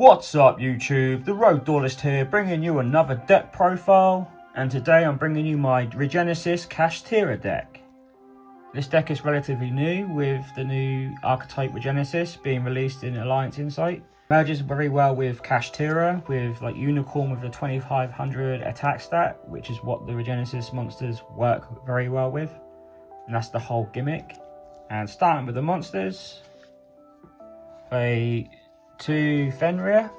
What's up YouTube, the Rogue Duelist here, bringing you another deck profile, and today I'm bringing you my Regenesis Kashtira deck. This deck is relatively new, with the new archetype Regenesis being released in Alliance Insight. Merges very well with Kashtira, with like Unicorn with the 2500 attack stat, which is what the Regenesis monsters work very well with, and that's the whole gimmick. And starting with the monsters, play 2 Fenrir,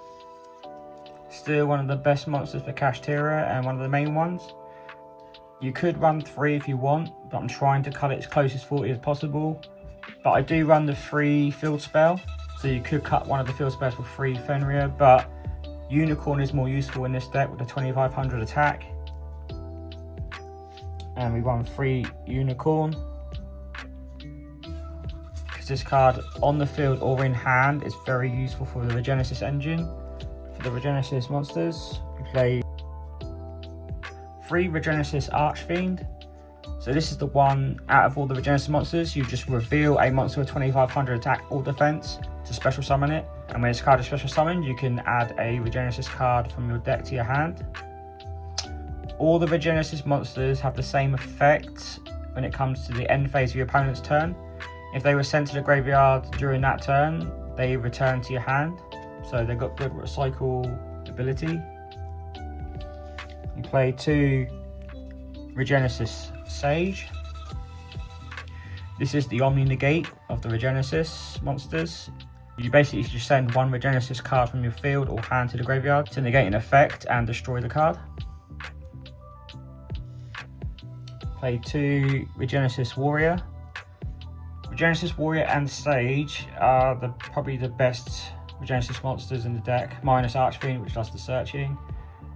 still one of the best monsters for Kashtira and one of the main ones. You could run 3 if you want, but I'm trying to cut it as close as 40 as possible. But I do run the 3 field spell, so you could cut one of the field spells for 3 Fenrir, but Unicorn is more useful in this deck with the 2500 attack. And we run 3 Unicorn. This card on the field or in hand is very useful for the Regenesis engine. For the Regenesis monsters, we play 3 Regenesis Archfiend. So this is the one out of all the Regenesis monsters, you just reveal a monster with 2500 attack or defense to special summon it. And when this card is special summoned, you can add a Regenesis card from your deck to your hand. All the Regenesis monsters have the same effect when it comes to the end phase of your opponent's turn. If they were sent to the graveyard during that turn, they return to your hand. So they've got good recycle ability. You play 2 Regenesis Sage. This is the Omni Negate of the Regenesis monsters. You basically just send 1 Regenesis card from your field or hand to the graveyard to negate an effect and destroy the card. Play 2 Regenesis Warrior. Regenesis Warrior and Sage are probably the best Regenesis monsters in the deck, minus Archfiend, which does the searching.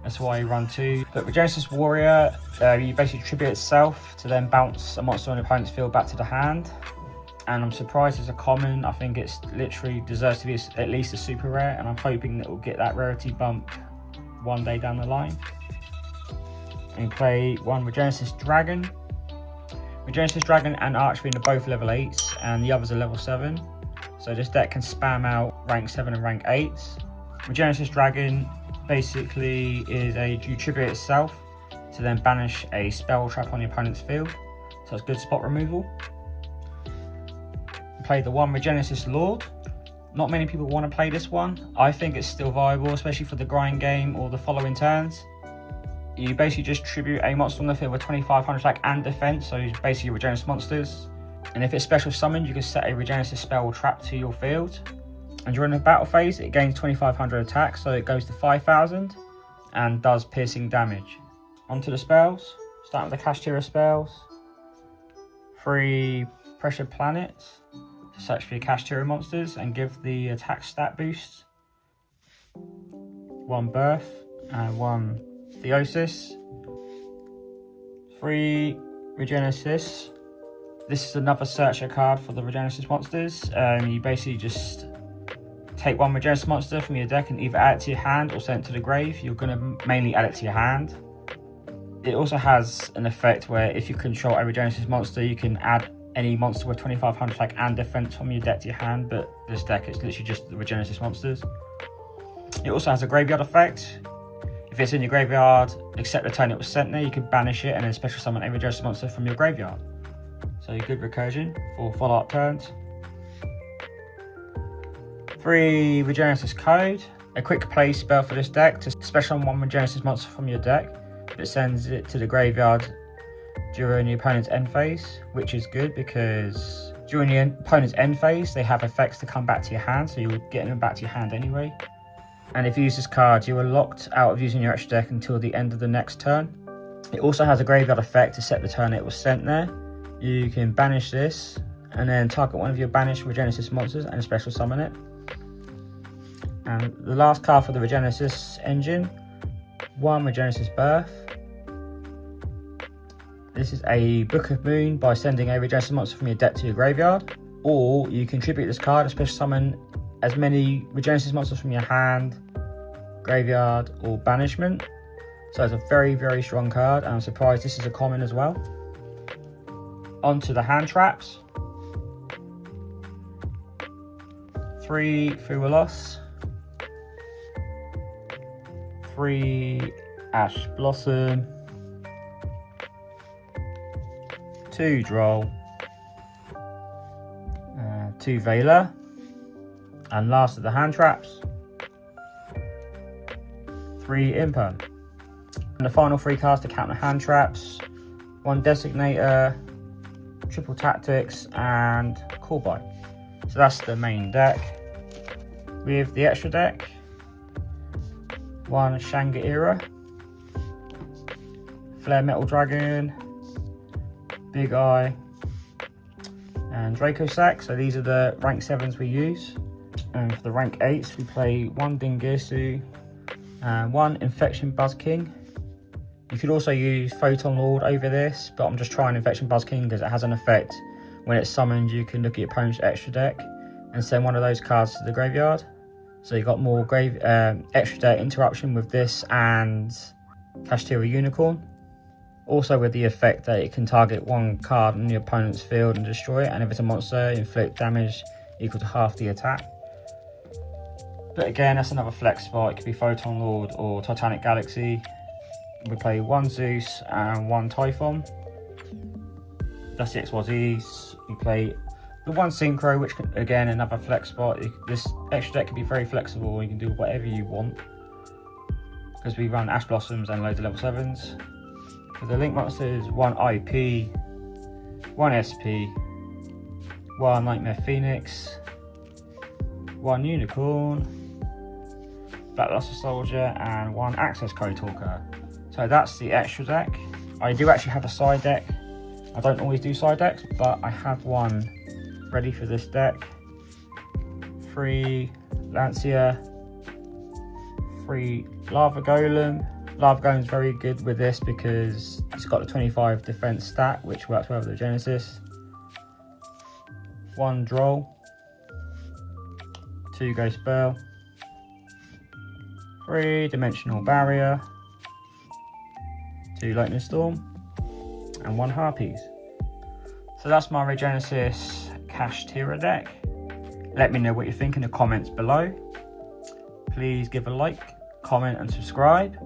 That's why you run 2. But Regenesis Warrior, you basically tribute itself to then bounce a monster on your opponent's field back to the hand. And I'm surprised it's a common. I think it's literally deserves to be at least a super rare, and I'm hoping that it will get that rarity bump one day down the line. And you play 1 Regenesis Dragon. Regenesis Dragon and Archfiend are both level 8s, and the others are level 7. So this deck can spam out rank 7 and rank 8s. Regenesis Dragon basically is you tribute itself to then banish a spell trap on your opponent's field. So it's good spot removal. Play the 1 Regenesis Lord. Not many people want to play this one. I think it's still viable, especially for the grind game or the following turns. You basically just tribute a monster on the field with 2500 attack and defense, so it's basically your Regenesis monsters. And if it's special summoned, you can set a Regenesis spell or trap to your field. And during the battle phase, it gains 2500 attack, so it goes to 5000 and does piercing damage. Onto the spells. Starting with the Kashtira spells. 3 Pressure Planets to search for your Kashtira monsters and give the attack stat boost. 1 Birth and 1 Theosis. 3 Regenesis. This is another searcher card for the Regenesis monsters. You basically just take 1 Regenesis monster from your deck and either add it to your hand or send it to the grave. You're going to mainly add it to your hand. It also has an effect where if you control a Regenesis monster, you can add any monster with 2500 attack and defense from your deck to your hand, but this deck is literally just the Regenesis monsters. It also has a graveyard effect. If it's in your graveyard, except the turn it was sent there, you can banish it and then special summon a Regenesis monster from your graveyard. So good recursion for follow-up turns. 3 Regenesis Code. A quick play spell for this deck to special summon 1 Regenesis monster from your deck, but sends it to the graveyard during the opponent's end phase, which is good because during the opponent's end phase, they have effects to come back to your hand, so you're getting them back to your hand anyway. And if you use this card, you are locked out of using your extra deck until the end of the next turn. It also has a graveyard effect to set the turn it was sent there. You can banish this and then target one of your banished Regenesis monsters and special summon it. And the last card for the Regenesis engine, 1 Regenesis Birth. This is a Book of Moon by sending a Regenesis monster from your deck to your graveyard. Or you contribute this card and special summon as many Regenesis monsters from your hand, graveyard, or banishment. So it's a very, very strong card, and I'm surprised this is a common as well. Onto the hand traps. 3 Fuelos. 3 Ash Blossom, 2 Droll, 2 Veiler, and last of the hand traps, 3 Imperm. And the final 3 cards to counter hand traps, 1 Designator, Triple Tactics, and Call By. So that's the main deck. With the extra deck, 1 Shangri-La, Flare Metal Dragon, Big Eye, and Draco Sack. So these are the rank 7s we use. And for the rank 8s, we play 1 Dingisu and 1 Infection Buzz King. You could also use Photon Lord over this, but I'm just trying Infection Buzz King because it has an effect. When it's summoned, you can look at your opponent's extra deck and send one of those cards to the graveyard. So you've got more extra deck interruption with this and Kashtira Unicorn. Also with the effect that it can target 1 card on your opponent's field and destroy it, and if it's a monster, inflict damage equal to half the attack. But again, that's another flex spot. It could be Photon Lord or Titanic Galaxy. We play 1 Zeus and 1 Typhon. That's the XYZs. We play the 1 Synchro, which can, again, another flex spot. This extra deck can be very flexible. You can do whatever you want because we run Ash Blossoms and loads of level 7s. For the Link monsters, 1 IP, 1 SP, 1 Nightmare Phoenix, 1 Unicorn, Black Luster Soldier, and 1 Access Code Talker. So that's the extra deck. I do actually have a side deck. I don't always do side decks, but I have one ready for this deck. 3 Lancia, 3 Lava Golem. Lava Golem is very good with this because it's got the 25 defense stat, which works well with the Regenesis. 1 Droll, 2 Ghost Spell, 3 Dimensional Barrier, 2 Lightning Storm, and 1 Harpies. So that's my Regenesis Kashtira deck. Let me know what you think in the comments below. Please give a like, comment and subscribe.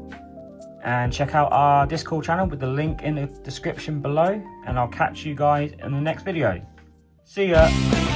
And check out our Discord channel with the link in the description below. And I'll catch you guys in the next video. See ya!